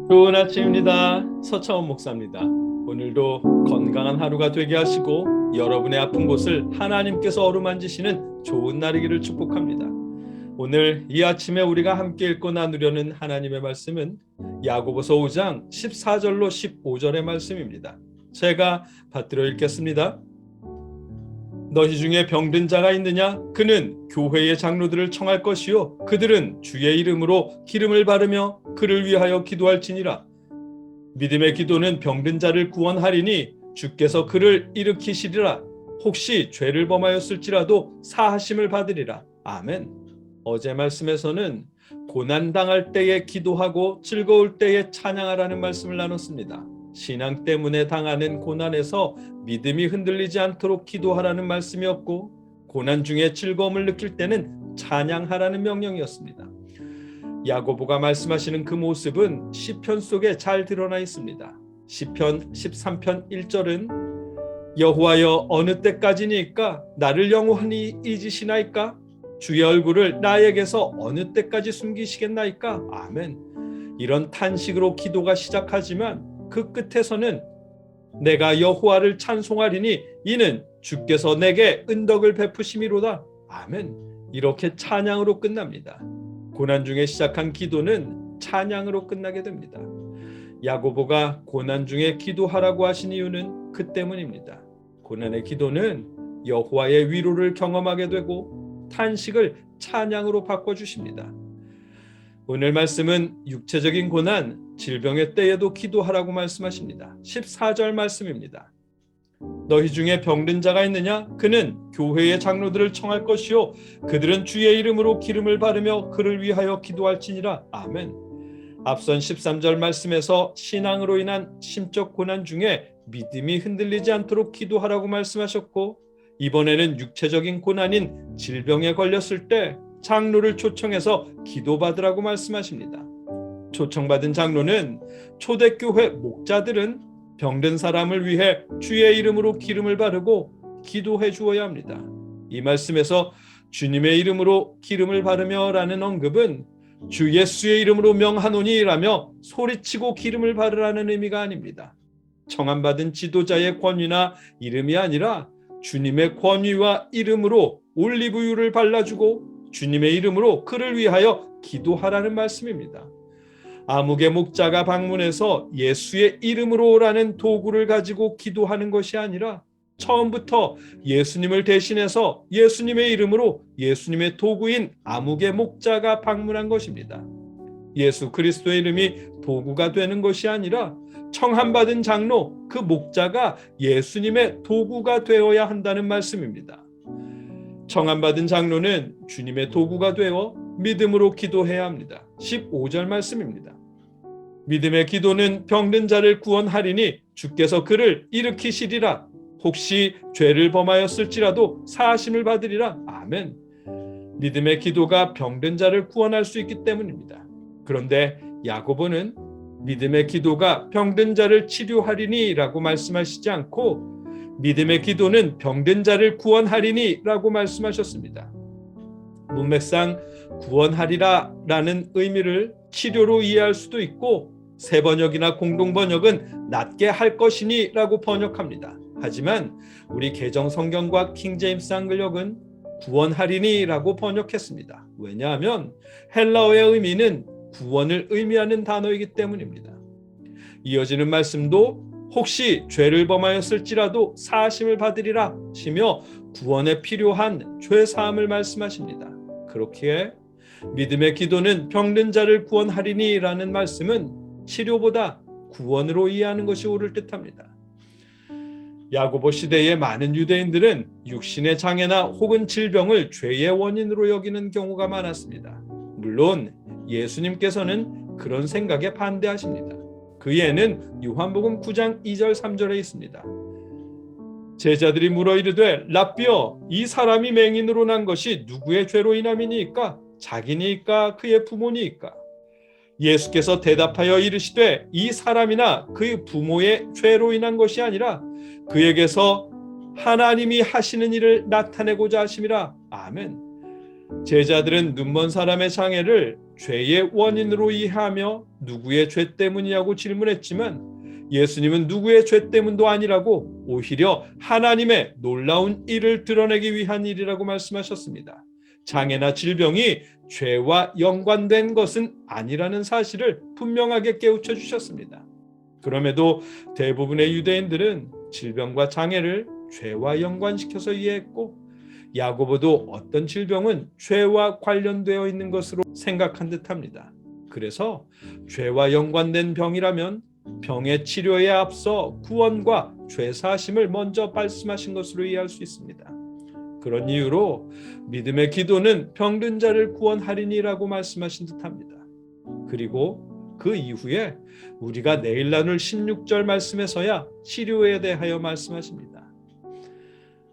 좋은 아침입니다. 서차원 목사입니다. 오늘도 건강한 하루가 되게 하시고 여러분의 아픈 곳을 하나님께서 어루만지시는 좋은 날이기를 축복합니다. 오늘 이 아침에 우리가 함께 읽고 나누려는 하나님의 말씀은 야고보서 5장 14절로 15절의 말씀입니다. 제가 받들어 읽겠습니다. 너희 중에 병든 자가 있느냐? 그는 교회의 장로들을 청할 것이요 그들은 주의 이름으로 기름을 바르며 그를 위하여 기도할지니라. 믿음의 기도는 병든 자를 구원하리니 주께서 그를 일으키시리라. 혹시 죄를 범하였을지라도 사하심을 받으리라. 아멘. 어제 말씀에서는 고난당할 때에 기도하고 즐거울 때에 찬양하라는 말씀을 나눴습니다. 신앙 때문에 당하는 고난에서 믿음이 흔들리지 않도록 기도하라는 말씀이었고, 고난 중에 즐거움을 느낄 때는 찬양하라는 명령이었습니다. 야고보가 말씀하시는 그 모습은 시편 속에 잘 드러나 있습니다. 시편 13편 1절은 여호와여 어느 때까지니까 나를 영원히 잊으시나이까? 주의 얼굴을 나에게서 어느 때까지 숨기시겠나이까? 아멘. 이런 탄식으로 기도가 시작하지만 그 끝에서는 내가 여호와를 찬송하리니 이는 주께서 내게 은덕을 베푸심이로다. 아멘. 이렇게 찬양으로 끝납니다. 고난 중에 시작한 기도는 찬양으로 끝나게 됩니다. 야고보가 고난 중에 기도하라고 하신 이유는 그 때문입니다. 고난의 기도는 여호와의 위로를 경험하게 되고 탄식을 찬양으로 바꿔주십니다. 오늘 말씀은 육체적인 고난, 질병의 때에도 기도하라고 말씀하십니다. 14절 말씀입니다. 너희 중에 병든 자가 있느냐? 그는 교회의 장로들을 청할 것이요 그들은 주의 이름으로 기름을 바르며 그를 위하여 기도할지니라. 아멘. 앞선 13절 말씀에서 신앙으로 인한 심적 고난 중에 믿음이 흔들리지 않도록 기도하라고 말씀하셨고, 이번에는 육체적인 고난인 질병에 걸렸을 때 장로를 초청해서 기도받으라고 말씀하십니다. 초청받은 장로는 초대교회 목자들은 병든 사람을 위해 주의 이름으로 기름을 바르고 기도해 주어야 합니다. 이 말씀에서 주님의 이름으로 기름을 바르며 라는 언급은 주 예수의 이름으로 명하노니 라며 소리치고 기름을 바르라는 의미가 아닙니다. 청함받은 지도자의 권위나 이름이 아니라 주님의 권위와 이름으로 올리브유를 발라주고 주님의 이름으로 그를 위하여 기도하라는 말씀입니다. 아무개 목자가 방문해서 예수의 이름으로라는 도구를 가지고 기도하는 것이 아니라 처음부터 예수님을 대신해서 예수님의 이름으로 예수님의 도구인 아무개 목자가 방문한 것입니다. 예수 그리스도의 이름이 도구가 되는 것이 아니라 청함받은 장로, 그 목자가 예수님의 도구가 되어야 한다는 말씀입니다. 청함받은 장로는 주님의 도구가 되어 믿음으로 기도해야 합니다. 15절 말씀입니다. 믿음의 기도는 병든 자를 구원하리니 주께서 그를 일으키시리라. 혹시 죄를 범하였을지라도 사하심을 받으리라. 아멘. 믿음의 기도가 병든 자를 구원할 수 있기 때문입니다. 그런데 야고보는 믿음의 기도가 병든 자를 치료하리니 라고 말씀하시지 않고 믿음의 기도는 병든 자를 구원하리니 라고 말씀하셨습니다. 문맥상 구원하리라 라는 의미를 치료로 이해할 수도 있고 세번역이나 공동번역은 낫게 할 것이니 라고 번역합니다. 하지만 우리 개정 성경과 킹제임스 한글역은 구원하리니 라고 번역했습니다. 왜냐하면 헬라어의 의미는 구원을 의미하는 단어이기 때문입니다. 이어지는 말씀도 혹시 죄를 범하였을지라도 사하심을 받으리라 시며 구원에 필요한 죄사함을 말씀하십니다. 그렇기에 믿음의 기도는 병든 자를 구원하리니 라는 말씀은 치료보다 구원으로 이해하는 것이 옳을 듯합니다. 야고보 시대의 많은 유대인들은 육신의 장애나 혹은 질병을 죄의 원인으로 여기는 경우가 많았습니다. 물론 예수님께서는 그런 생각에 반대하십니다. 그 예는 요한복음 9장 2절 3절에 있습니다. 제자들이 물어 이르되 랍비여 이 사람이 맹인으로 난 것이 누구의 죄로 인함이니까? 자기니까 그의 부모니까? 예수께서 대답하여 이르시되 이 사람이나 그의 부모의 죄로 인한 것이 아니라 그에게서 하나님이 하시는 일을 나타내고자 하심이라. 아멘. 제자들은 눈먼 사람의 장애를 죄의 원인으로 이해하며 누구의 죄 때문이냐고 질문했지만 예수님은 누구의 죄 때문도 아니라고 오히려 하나님의 놀라운 일을 드러내기 위한 일이라고 말씀하셨습니다. 장애나 질병이 죄와 연관된 것은 아니라는 사실을 분명하게 깨우쳐 주셨습니다. 그럼에도 대부분의 유대인들은 질병과 장애를 죄와 연관시켜서 이해했고 야고보도 어떤 질병은 죄와 관련되어 있는 것으로 생각한 듯합니다. 그래서 죄와 연관된 병이라면 병의 치료에 앞서 구원과 죄 사심을 먼저 말씀하신 것으로 이해할 수 있습니다. 그런 이유로 믿음의 기도는 병든 자를 구원하리니라고 말씀하신 듯합니다. 그리고 그 이후에 우리가 내일 나눌 16절 말씀에서야 치료에 대하여 말씀하십니다.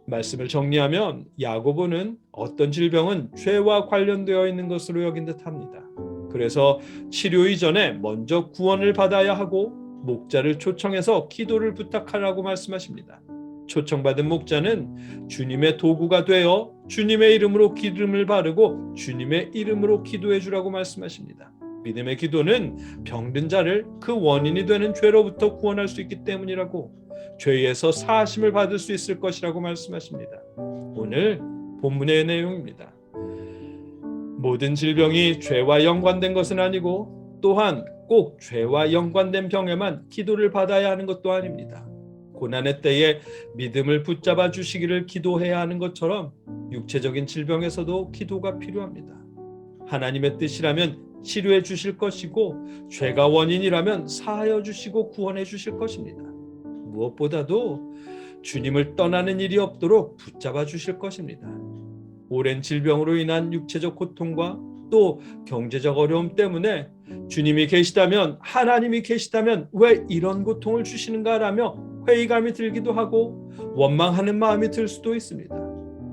말씀을 정리하면 야고보는 어떤 질병은 죄와 관련되어 있는 것으로 여긴 듯합니다. 그래서 치료 이전에 먼저 구원을 받아야 하고 목자를 초청해서 기도를 부탁하라고 말씀하십니다. 초청받은 목자는 주님의 도구가 되어 주님의 이름으로 기름을 바르고 주님의 이름으로 기도해 주라고 말씀하십니다. 믿음의 기도는 병든 자를 그 원인이 되는 죄로부터 구원할 수 있기 때문이라고 죄에서 사하심을 받을 수 있을 것이라고 말씀하십니다. 오늘 본문의 내용입니다. 모든 질병이 죄와 연관된 것은 아니고 또한 꼭 죄와 연관된 병에만 기도를 받아야 하는 것도 아닙니다. 고난의 때에 믿음을 붙잡아 주시기를 기도해야 하는 것처럼 육체적인 질병에서도 기도가 필요합니다. 하나님의 뜻이라면 치료해 주실 것이고 죄가 원인이라면 사하여 주시고 구원해 주실 것입니다. 무엇보다도 주님을 떠나는 일이 없도록 붙잡아 주실 것입니다. 오랜 질병으로 인한 육체적 고통과 또 경제적 어려움 때문에 주님이 계시다면, 하나님이 계시다면 왜 이런 고통을 주시는가라며 회의감이 들기도 하고 원망하는 마음이 들 수도 있습니다.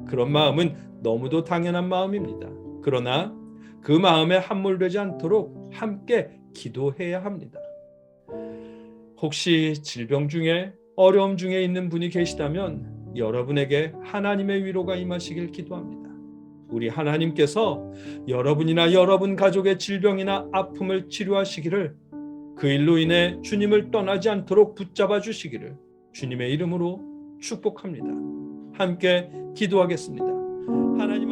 그런 마음은 너무도 당연한 마음입니다. 그러나 그 마음에 함몰되지 않도록 함께 기도해야 합니다. 혹시 질병 중에 어려움 중에 있는 분이 계시다면 여러분에게 하나님의 위로가 임하시길 기도합니다. 우리 하나님께서 여러분이나 여러분 가족의 질병이나 아픔을 치료하시기를, 그 일로 인해 주님을 떠나지 않도록 붙잡아 주시기를 주님의 이름으로 축복합니다. 함께 기도하겠습니다. 하나님